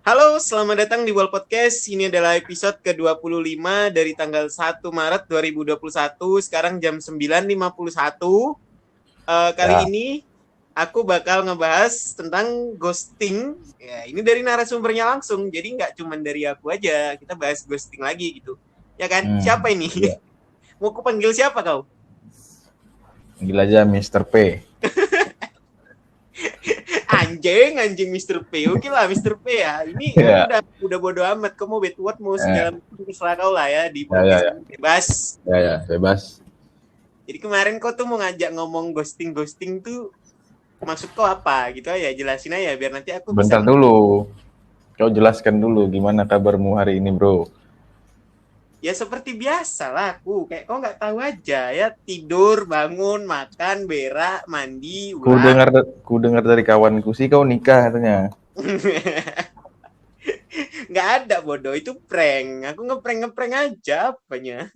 Halo, selamat datang di Wall Podcast. Ini adalah episode ke-25 dari tanggal 1 Maret 2021. Sekarang jam 9.51. Kali Ya, ini aku bakal ngebahas tentang ghosting. Ya, ini dari narasumbernya langsung. Jadi nggak cuma dari aku aja. Kita bahas ghosting lagi gitu. Ya kan? Siapa ini? iya. Mau aku panggil siapa kau? Panggil aja Mr. P. Anjing Mister P. Oke lah Mister P ya. Ini aku Ya, udah bodo amat. Kau mau bad word mau eh, segala macam terserah kau lah ya di ya, ya, podcast ya, ini bebas. ya, ya, bebas. Jadi kemarin kau tuh mau ngajak ngomong ghosting tuh maksud kau apa gitu ya, jelasin aja biar nanti aku bisa. Bentar dulu. Kau jelaskan dulu gimana kabarmu hari ini, bro. Ya seperti biasa lah aku kayak kau nggak tahu aja ya, tidur bangun makan berak mandi Ku ulang. dengar, ku dengar dari kawanku sih kau nikah katanya. Nggak ada bodoh, itu prank, aku ngeprank aja apanya.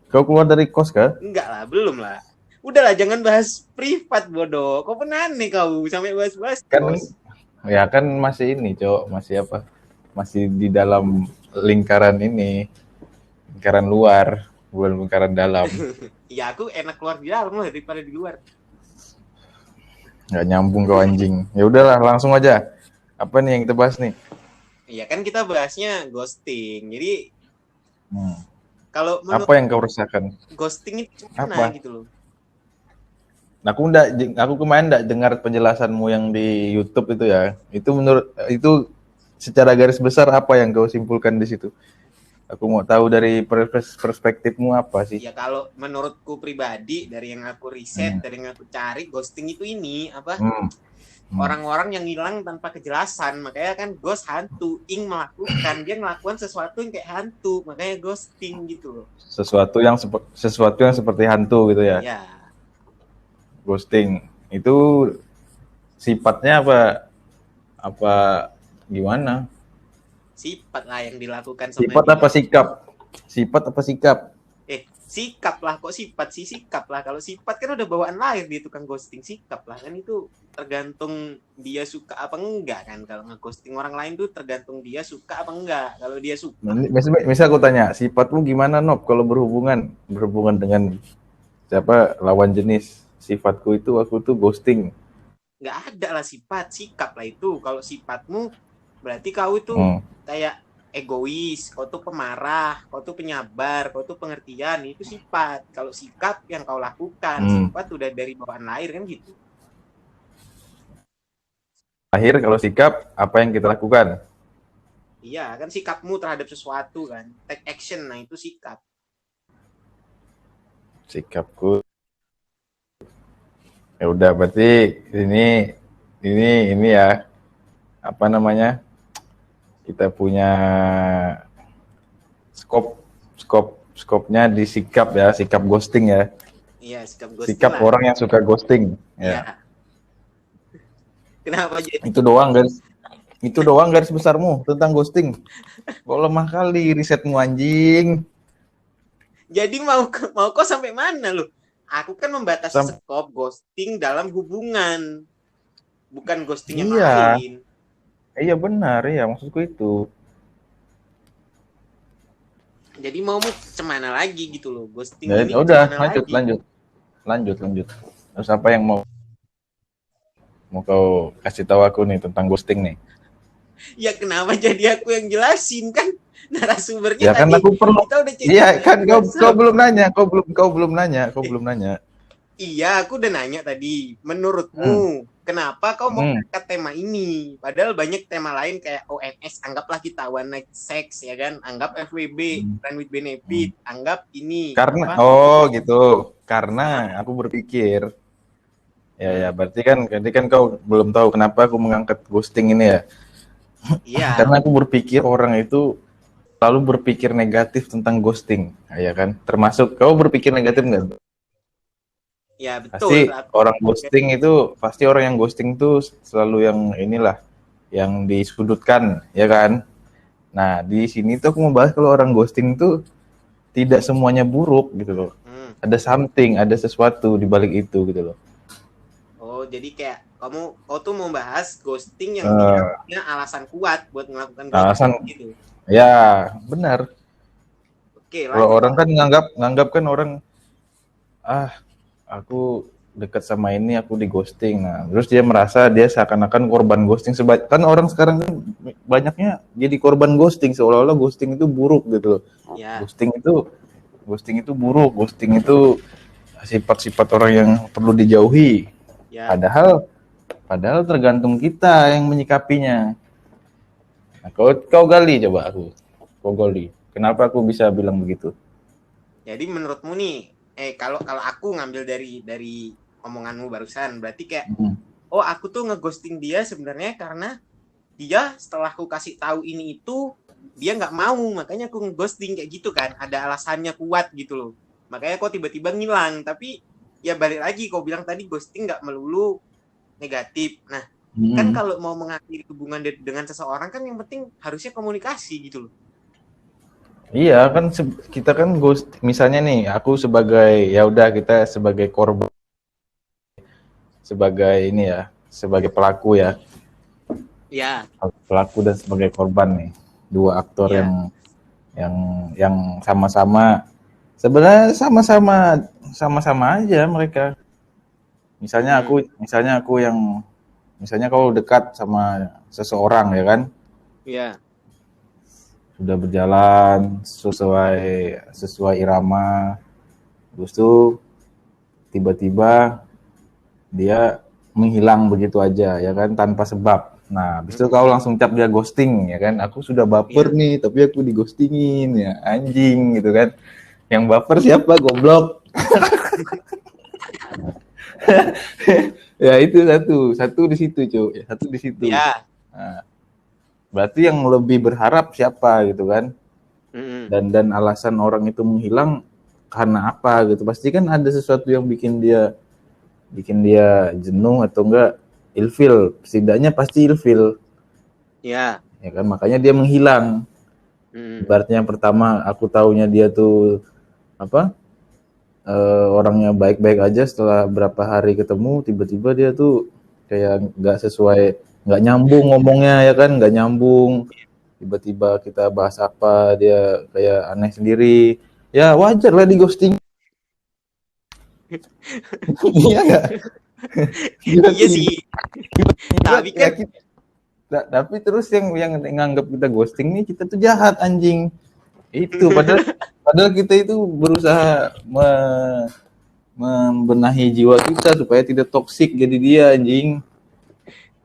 Kau keluar dari kos kah? Enggak lah, belum lah. Udahlah, jangan bahas privat bodoh. Kau pernah nih kau sampai bahas-bahas Kan, kos. ya kan masih ini, cok. Masih apa? Masih di dalam lingkaran ini, lingkaran luar, bukan lingkaran dalam. Ya aku enak keluar di dalam lah daripada di luar. Nggak nyambung kau anjing. Ya udahlah, langsung aja. Apa nih yang kita bahas nih? Iya kan kita bahasnya ghosting. Jadi Hmm. kalau Apa menurut yang kau rasakan? ghosting itu gimana Apa? gitu loh. Aku kemarin enggak dengar penjelasanmu yang di YouTube itu ya. Itu secara garis besar apa yang kau simpulkan di situ? Aku mau tahu dari perspektifmu apa sih? Ya kalau menurutku pribadi dari yang aku riset, Hmm. dari yang aku cari, ghosting itu ini apa? Hmm. Hmm. Orang-orang yang hilang tanpa kejelasan. Makanya kan ghost hantu, ing melakukan, dia ngelakukan sesuatu yang kayak hantu, makanya ghosting gitu loh. Sesuatu yang seperti hantu gitu ya. Ya, Ghosting. Itu sifatnya apa? Apa gimana? sifat lah yang dilakukan sama Sifat apa dia. sikap? Sifat apa sikap? Sikap lah, kok sifat sih, sikap lah. Kalau sifat kan udah bawaan lahir dia tukang ghosting. Sikap lah kan itu tergantung dia suka apa enggak kan. Kalau ngeghosting orang lain tuh tergantung dia suka apa enggak. Kalau dia suka, Misal aku tanya, sifatmu gimana Nob kalau berhubungan dengan siapa lawan jenis? Sifatku itu aku tuh ghosting. nggak ada lah sifat, sikap lah itu. Kalau sifatmu berarti kau itu Hmm. kayak egois, kau tuh pemarah, kau tuh penyabar, kau tuh pengertian, itu sifat. Kalau sikap yang kau lakukan, Hmm. sifat udah dari bawaan lahir kan gitu. Akhir kalau sikap apa yang kita lakukan? Iya, kan sikapmu terhadap sesuatu kan. Take action, nah itu sikap. Sikapku ya udah berarti ini ya apa namanya? Kita punya skop skopnya di sikap ya, sikap ghosting ya. Iya, sikap ghosting Sikap lah. orang yang suka ghosting Iya. ya. Kenapa jadi? Itu doang garis besarmu tentang ghosting. Kok lemah kali risetmu anjing. Jadi mau kok sampai mana lu? Aku kan membatasi Sam skop ghosting dalam hubungan, bukan ghosting yang iya, lain. iya benar ya maksudku itu. Jadi mau cemana lagi gitu loh. Ghosting Ya ini udah, cemana lanjut lagi? lanjut. Lanjut. Terus apa yang mau kau kasih tahu aku nih tentang ghosting nih? Ya kenapa jadi aku yang jelasin kan? Narasumbernya Ya kan tadi aku perlu. kita udah Iya chat kan di kau WhatsApp. belum nanya, kau belum nanya. Iya, aku udah nanya tadi. Hmm. Menurutmu, kenapa kau mau Hmm. angkat tema ini? Padahal banyak tema lain kayak ONS, anggaplah kita one night sex, ya kan? Anggap FWB, Hmm. friend with Hmm. benefit. Anggap ini, Karena apa? oh gitu. Hah? Karena aku berpikir ya Hmm, berarti kan kau belum tahu kenapa aku mengangkat ghosting ini ya. iya, Karena aku berpikir orang itu selalu berpikir negatif tentang ghosting, ya kan? Termasuk kau berpikir negatif nggak? ya betul. Pasti orang ghosting itu, pasti orang yang ghosting itu selalu yang inilah, yang disudutkan, ya kan? Nah, di sini tuh aku mau bahas kalau orang ghosting itu tidak semuanya buruk gitu loh. Hmm. Ada something, ada sesuatu di balik itu gitu loh. Oh, jadi kayak kau tuh mau bahas ghosting yang dia Eh, punya alasan kuat buat melakukan alasan ghosting gitu. ya benar. Oke, Kalau lanjut. orang kan nganggap kan orang aku dekat sama ini aku di ghosting. Nah, terus dia merasa dia seakan-akan korban ghosting kan orang sekarang kan banyaknya jadi korban ghosting seolah-olah ghosting itu buruk gitu loh. Ya, Ghosting itu ghosting itu buruk, ghosting itu sifat-sifat orang yang perlu dijauhi. ya. Padahal tergantung kita yang menyikapinya. Nah, kau gali coba aku. Kau gali. Kenapa aku bisa bilang begitu? Jadi menurutmu nih, kalau kalau aku ngambil dari omonganmu barusan, berarti kayak Hmm. oh aku tuh ngeghosting dia sebenarnya karena dia setelah aku kasih tahu ini itu dia nggak mau, makanya aku ngeghosting kayak gitu kan, ada alasannya kuat gitu loh, makanya kok tiba-tiba ngilang. Tapi ya balik lagi kau bilang tadi ghosting nggak melulu negatif. Nah kan Hmm. kalau mau mengakhiri hubungan dengan seseorang kan yang penting harusnya komunikasi gitu loh. Iya kan kita kan ghost misalnya nih aku sebagai ya udah kita sebagai korban sebagai ini ya sebagai pelaku ya Ya, pelaku dan sebagai korban nih dua aktor ya. yang yang sama-sama sebenarnya sama-sama aja mereka misalnya aku yang misalnya kau dekat sama seseorang ya kan Ya. sudah berjalan sesuai irama terus tuh tiba-tiba dia menghilang begitu aja ya kan tanpa sebab. Nah, habis itu kau langsung cap dia ghosting ya kan. Aku sudah baper Ya. nih, tapi aku dighostingin ya, anjing gitu kan. Yang baper siapa? Goblok. Ya itu satu di situ, cuy. Ya, satu di situ. Ya. Nah, berarti yang lebih berharap siapa gitu kan? Mm-mm. Dan alasan orang itu menghilang karena apa gitu. Pasti kan ada sesuatu yang bikin dia jenuh atau enggak ilfil, setidaknya pasti ilfil Ya. ya kan, makanya dia menghilang. Mm-mm. Ibaratnya yang pertama aku taunya dia tuh apa orangnya baik-baik aja, setelah berapa hari ketemu tiba-tiba dia tuh kayak nggak sesuai, nggak nyambung ngomongnya ya kan, nggak nyambung, tiba-tiba kita bahas apa dia kayak aneh sendiri, ya wajar lah di ghosting. Iya nggak? Iya sih. Tapi Ya, kan tapi terus yang nganggap kita ghosting nih kita tuh jahat anjing. Itu padahal kita itu berusaha membenahi jiwa kita supaya tidak toksik jadi dia anjing.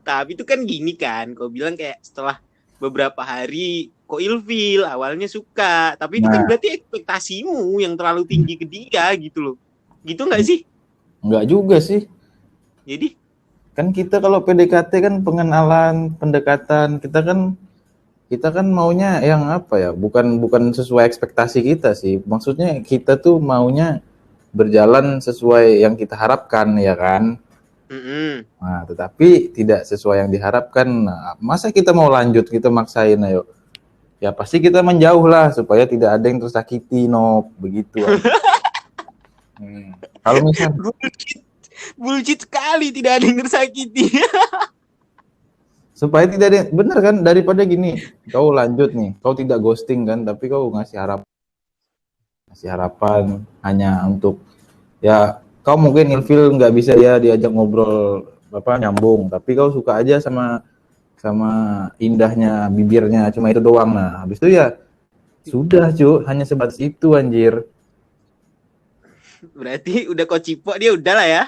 tapi itu kan gini kan, kau bilang kayak setelah beberapa hari kok ilfil, awalnya suka, tapi itu kan Nah, berarti ekspektasimu yang terlalu tinggi ke dia gitu loh. Gitu nggak sih? enggak juga sih. Jadi Kan kita kalau PDKT kan pengenalan, pendekatan, kita kan maunya yang apa ya? Bukan bukan sesuai ekspektasi kita sih. Maksudnya kita tuh maunya berjalan sesuai yang kita harapkan ya kan. mm-mm. Nah, tetapi tidak sesuai yang diharapkan. Nah, masa kita mau lanjut, kita maksain ayo. Ya pasti kita menjauh lah supaya tidak ada yang tersakiti, no, begitu. Kalau misal bullshit, bullshit sekali, tidak ada yang tersakiti. supaya tidak ada, bener kan, daripada gini, kau lanjut nih, kau tidak ghosting kan, tapi kau ngasih harapan hanya untuk ya kau mungkin ilfil nggak bisa ya diajak ngobrol apa nyambung, tapi kau suka aja sama sama indahnya bibirnya, cuma itu doang. Nah, habis itu ya sudah cu, hanya sebatas itu anjir. Berarti udah kau cipok dia udah lah ya.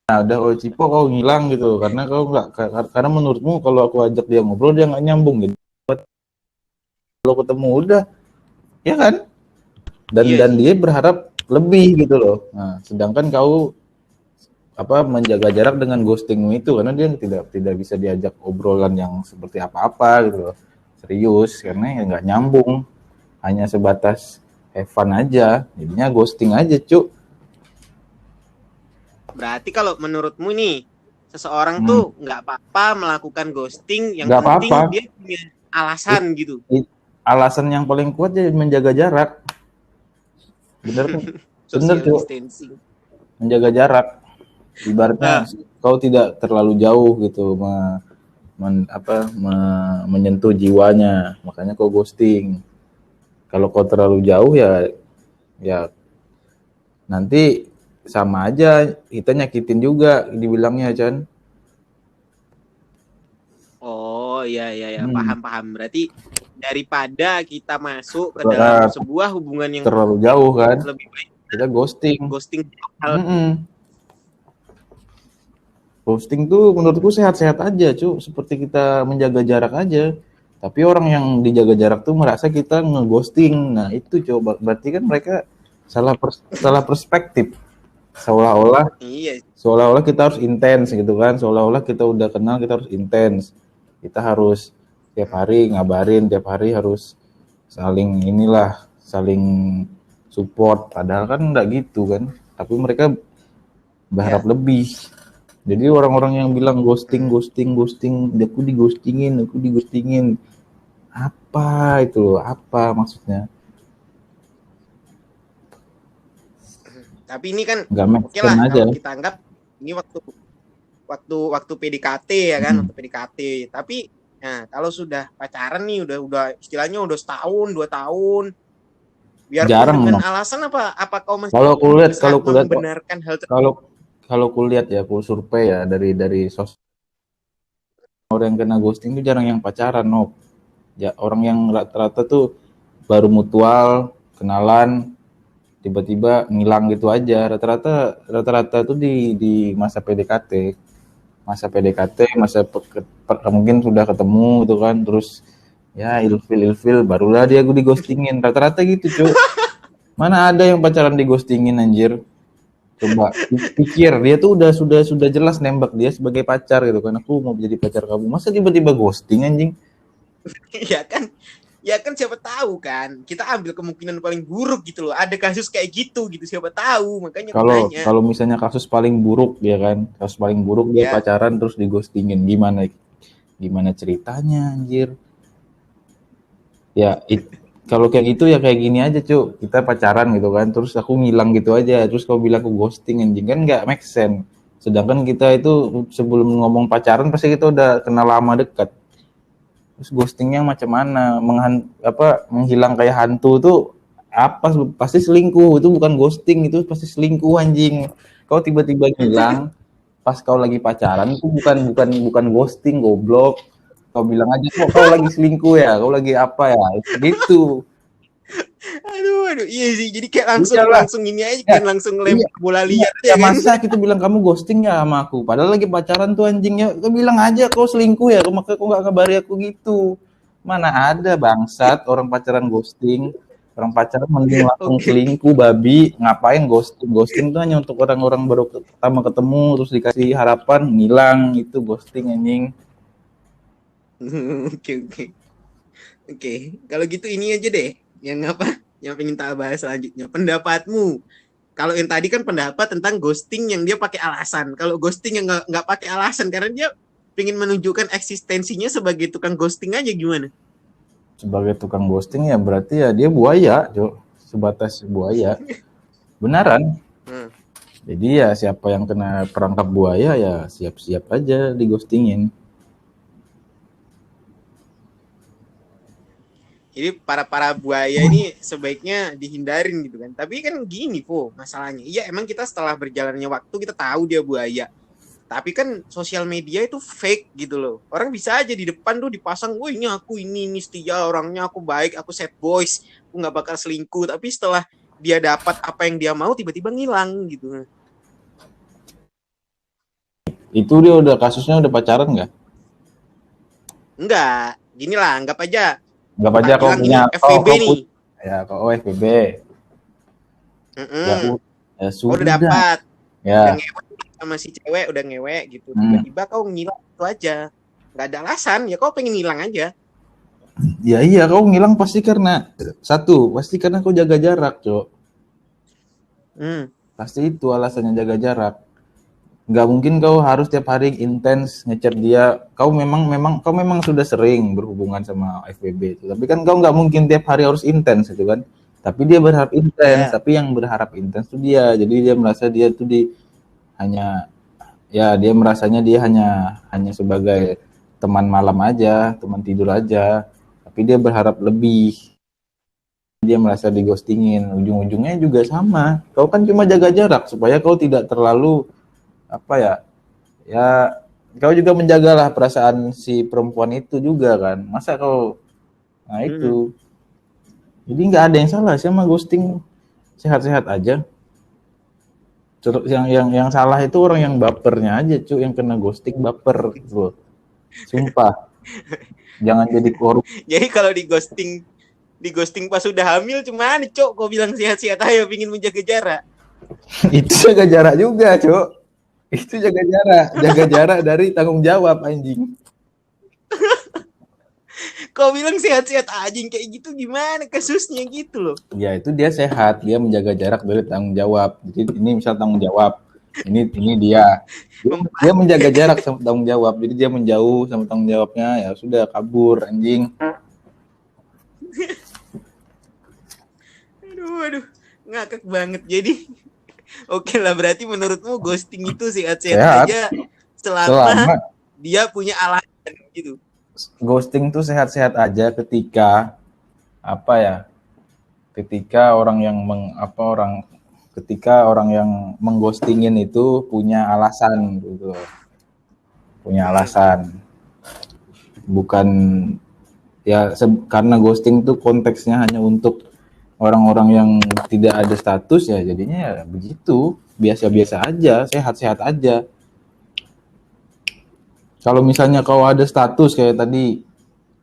Nah, udah kau cipo kau ngilang gitu, karena kau nggak, karena menurutmu kalau aku ajak dia ngobrol dia nggak nyambung gitu. Kalau ketemu udah, ya kan? Dan Iya dan sih. dia berharap lebih gitu loh. Nah, sedangkan kau apa menjaga jarak dengan ghostingmu itu karena dia tidak bisa diajak obrolan yang seperti apa-apa gitu loh. Serius, karena ya nggak nyambung, hanya sebatas have fun aja. Jadinya ghosting aja, Cuk. Berarti kalau menurutmu nih, seseorang Hmm, tuh nggak apa-apa melakukan ghosting, yang nggak apa-apa. penting dia punya alasan gitu. Alasan yang paling kuat ya menjaga jarak. Bener kan? Bener Social tuh, distancing. menjaga jarak. Ibaratnya kau tidak terlalu jauh gitu menyentuh jiwanya, makanya kau ghosting. Kalau kau terlalu jauh ya nanti sama aja kita nyakitin juga dibilangnya, Chan. Oh iya iya ya, Hmm. paham paham. Berarti daripada kita masuk ke dalam sebuah hubungan yang Terlalu jauh kan, lebih baik kita ghosting. ghosting hal. Ghosting tuh menurutku sehat-sehat aja, cu. Seperti kita menjaga jarak aja. Tapi orang yang dijaga jarak tuh merasa kita ngeghosting. Nah itu coba berarti kan mereka salah perspektif. Seolah-olah Iya. seolah-olah kita harus intens gitu kan. Seolah-olah kita udah kenal kita harus intens. Kita harus tiap hari ngabarin, tiap hari harus saling support. Padahal kan enggak gitu kan. Tapi mereka berharap Ya. lebih. Jadi orang-orang yang bilang ghosting, aku digostingin. Apa itu loh? Apa maksudnya? Tapi ini kan Gak make oke lah sense aja. kalau kita anggap ini waktu waktu waktu PDKT ya kan, waktu PDKT. Tapi nah, kalau sudah pacaran nih udah istilahnya udah setahun, 2 tahun, biarpun Jarang dengan no. alasan apa kau masih Kalau kulihat bisa membenarkan hal tersebut? kalau kalau kulihat ya, aku survei ya dari orang yang kena ghosting itu jarang yang pacaran, no. Ya, orang yang rata-rata tuh baru mutual, kenalan, tiba-tiba ngilang gitu aja. Rata-rata tuh di masa PDKT. Mungkin sudah ketemu gitu kan, terus ya ilfil barulah dia gue digostingin. Rata-rata gitu, cuy. Mana ada yang pacaran digostingin anjir? Coba pikir, dia tuh sudah jelas nembak dia sebagai pacar gitu kan. Aku mau jadi pacar kamu. Masa tiba-tiba ghosting anjing? Ya kan, ya kan siapa tahu kan, kita ambil kemungkinan paling buruk gitu loh, ada kasus kayak gitu siapa tahu, makanya aku Kalau nanya. kalau misalnya kasus paling buruk ya kan, kasus paling buruk dia Ya. pacaran terus digostingin, gimana ceritanya anjir? Ya kalau kayak gitu ya kayak gini aja, Cuk. Kita pacaran gitu kan, terus aku ngilang gitu aja, terus kau bilang aku ghosting anjing, kan nggak make sense. Sedangkan kita itu sebelum ngomong pacaran pasti kita udah kenal lama dekat. Terus ghostingnya macam mana? Menghilang kayak hantu tuh apa? Pasti selingkuh. Itu bukan ghosting, itu pasti selingkuh anjing. Kau tiba-tiba ngilang pas kau lagi pacaran itu bukan ghosting, goblok. Kau bilang aja kau lagi selingkuh ya, kau lagi apa ya? Gitu. Aduh, iya sih, jadi kayak langsung Iyalah. langsung ini aja Ya, kan, langsung iya. lempar bola Iya, liar ya ya kan. masa kita bilang kamu ghosting ya sama aku. Padahal lagi pacaran tuh anjingnya. Kau bilang aja kau selingkuh ya, makanya kau nggak kabari aku gitu. Mana ada bangsat orang pacaran ghosting. Orang pacaran mending langsung Oke. selingkuh babi. Ngapain ghosting? Ghosting tuh hanya untuk orang-orang baru pertama ketemu terus dikasih harapan ngilang, itu ghosting anjing. Oke oke oke, kalau gitu ini aja deh yang apa yang pengen tak bahas selanjutnya, pendapatmu. Kalau yang tadi kan pendapat tentang ghosting yang dia pakai alasan, kalau ghosting yang nggak pakai alasan karena dia pengen menunjukkan eksistensinya sebagai tukang ghosting aja, gimana? Sebagai tukang ghosting ya berarti ya dia buaya, Jo. Sebatas buaya. Benaran. Hmm. Jadi ya siapa yang kena perangkap buaya ya siap-siap aja digostingin. Jadi para buaya ini sebaiknya dihindarin gitu kan. Tapi kan gini Po, masalahnya. Iya emang kita setelah berjalannya waktu kita tahu dia buaya. Tapi kan sosial media itu fake gitu loh. Orang bisa aja di depan tuh dipasang, wah ini aku ini setia orangnya, aku baik, aku sad boys, aku nggak bakal selingkuh. Tapi setelah dia dapat apa yang dia mau, tiba-tiba ngilang gitu. Itu dia udah kasusnya udah pacaran nggak? Enggak, gini lah, anggap aja Anggap aja kita kau bilang punya, ini FVB nih. ya kau FBB. Ya, ya Kau udah sudah. dapat, udah Ya. ngewek sama si cewek, udah ngewek gitu. Tiba-tiba kau ngilang itu aja. Nggak ada alasan, ya kau pengen ngilang aja. Ya iya, kau ngilang pasti karena kau jaga jarak, Cok. Pasti itu alasannya jaga jarak. Nggak mungkin kau harus tiap hari intens ngechat dia. Kau memang sudah sering berhubungan sama FBB itu. Tapi kan kau nggak mungkin tiap hari harus intens itu kan. Tapi dia berharap intens, Yeah. tapi yang berharap intens tuh dia. Jadi dia merasa dia tuh hanya ya dia merasanya dia hanya sebagai teman malam aja, teman tidur aja, tapi dia berharap lebih. Dia merasa digostingin, ujung-ujungnya juga sama. Kau kan cuma jaga jarak supaya kau tidak terlalu apa ya, ya kau juga menjagalah perasaan si perempuan itu juga kan. Masa kau, nah itu. Jadi nggak ada yang salah sih sama ghosting, sehat-sehat aja. Yang salah itu orang yang bapernya aja, cuy, yang kena ghosting baper gitu. Sumpah, jangan jadi korup. Jadi kalau di ghosting pas sudah hamil cuman cok kau bilang sehat-sehat aja pingin menjaga jarak. Itu jaga jarak juga, cuk. Itu jaga jarak dari tanggung jawab anjing. Kau bilang sehat-sehat aja kayak gitu gimana kasusnya gitu loh. Ya itu dia sehat, dia menjaga jarak dari tanggung jawab. Jadi ini misal tanggung jawab, ini dia menjaga jarak sama tanggung jawab. Jadi dia menjauh sama tanggung jawabnya, ya sudah kabur anjing. Aduh, ngakak banget. Jadi oke lah, berarti menurutmu ghosting itu sehat-sehat aja selama dia punya alasan gitu. Ghosting tuh sehat-sehat aja ketika apa ya? Ketika orang yang mengghostingin itu punya alasan gitu. Punya alasan. Bukan ya karena ghosting tuh konteksnya hanya untuk orang-orang yang tidak ada status, ya jadinya ya begitu, biasa-biasa aja, sehat-sehat aja. Kalau misalnya kau ada status kayak tadi,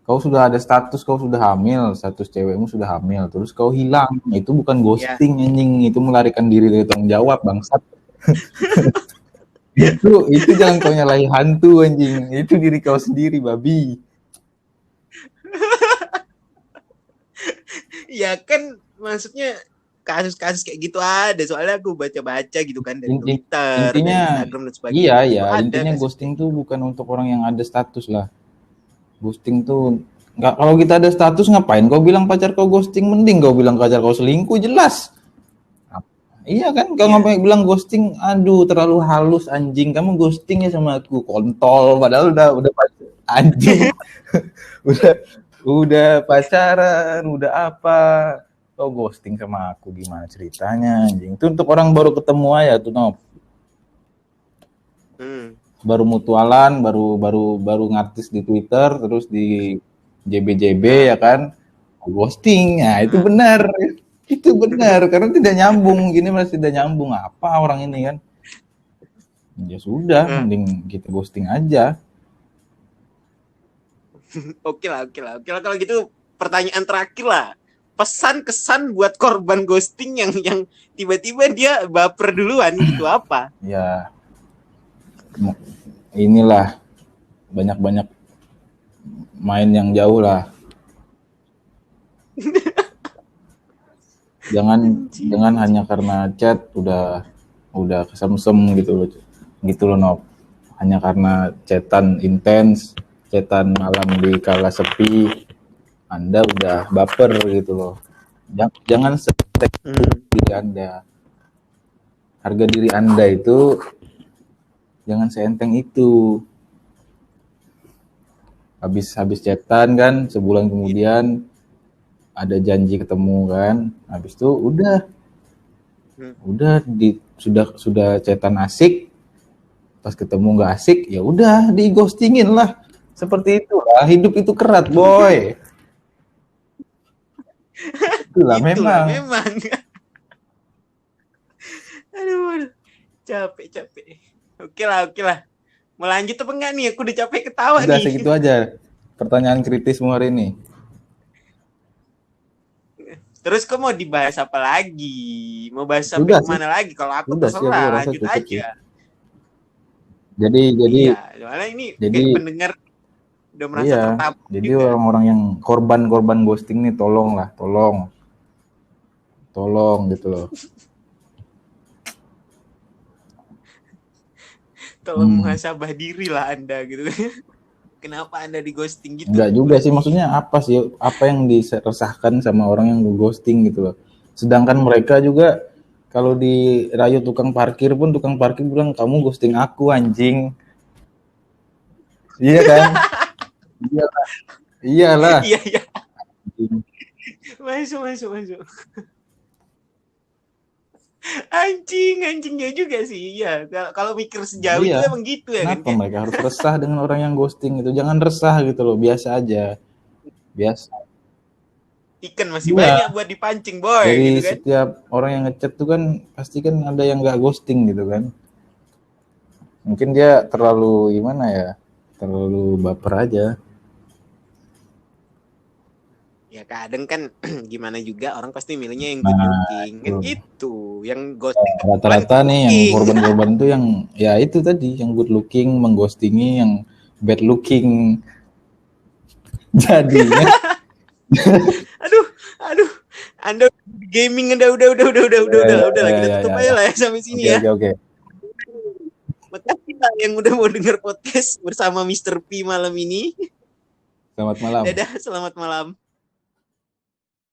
kau sudah ada status, kau sudah hamil, status cewekmu sudah hamil, terus kau hilang, itu bukan ghosting anjing, itu melarikan diri dari tanggung jawab, bangsat. itu jangan kau nyalahi hantu anjing, itu diri kau sendiri, babi. Ya kan maksudnya kasus-kasus kayak gitu ada, soalnya aku baca-baca gitu kan dari Twitter, dari Instagram dan sebagainya. Iya, intinya ghosting tuh bukan untuk orang yang ada status lah. Ghosting tuh nggak, kalau kita ada status ngapain kau bilang pacar kau ghosting, mending kau bilang pacar kau selingkuh, jelas. Iya kan, kau ngapain bilang ghosting, aduh terlalu halus anjing, kamu ghosting ya sama aku, kontol, padahal udah anjing. udah pacaran, udah apa, kau ghosting sama aku, gimana ceritanya anjing. Itu untuk orang baru ketemu aja tuh, Nop. Baru mutualan, baru ngartis di Twitter, terus di JB ya kan, ghosting. Nah itu benar, karena tidak nyambung, gini masih tidak nyambung, apa orang ini kan. Ya sudah, mending kita ghosting aja. Oke lah kalau gitu, pertanyaan terakhir lah, pesan kesan buat korban ghosting yang tiba-tiba dia baper duluan gitu apa? Ya inilah, banyak-banyak main yang jauh lah. jangan hanya karena chat udah kesemsem gitu loh Nop. Hanya karena chatan intens, chatan malam di kala sepi, Anda udah baper gitu loh. Jangan setek diri Anda. Harga diri Anda itu jangan seenteng itu. Habis chatan kan, sebulan kemudian ada janji ketemu kan, habis itu udah sudah chatan asik, pas ketemu nggak asik, ya udah di ghostingin lah. Seperti itulah, hidup itu kerat boy. Itulah memang. Aduh, capek. Oke lah. Mau lanjut apa enggak nih? Aku udah capek ketawa udah, nih. Segitu aja pertanyaan kritismu hari ini. Terus kok mau dibahas apa lagi? Mau bahas sampai kemana lagi? Kalau aku terserah, lanjut aja. Jadi soalnya ini pendengar udah merasa tertampar. Jadi juga orang-orang yang korban ghosting nih, tolong gitu loh. Tolong muhasabah diri lah Anda gitu. Kenapa Anda di ghosting gitu? Enggak juga sih, maksudnya apa yang diresahkan sama orang yang ghosting gitu loh. Sedangkan mereka juga Kalau di rayu tukang parkir pun tukang parkir bilang kamu ghosting aku anjing. Iya kan? Iyalah. Iyalah. Iya, iya. Masuk, masuk, masuk. Anjingnya juga sih. Iya, kalau mikir sejauh itu Iya. emang gitu ya kan Kenapa kayak. mereka harus resah dengan orang yang ghosting itu? Jangan resah gitu loh, biasa aja. Biasa. Ikan masih Iya. banyak buat dipancing, boy, Dari gitu kan. setiap orang yang ngechat tuh kan pasti kan ada yang nggak ghosting gitu kan. Mungkin dia terlalu gimana ya? Terlalu baper aja. Ya kadang kan gimana juga orang pasti milihnya yang good Nah, looking kan itu. gitu. Yang ghosting kebetulan Rata-rata good nih yang looking. korban-korban tuh yang ya itu tadi yang good looking mengghostingi yang bad looking. Jadinya Aduh, aduh. Anda gaming udah lah, kita tutup aja ya. lah ya sampai sini Oke ya. oke oke. Makasih lah yang udah mau denger podcast bersama Mr. P malam ini. Selamat malam. Dadah, selamat malam.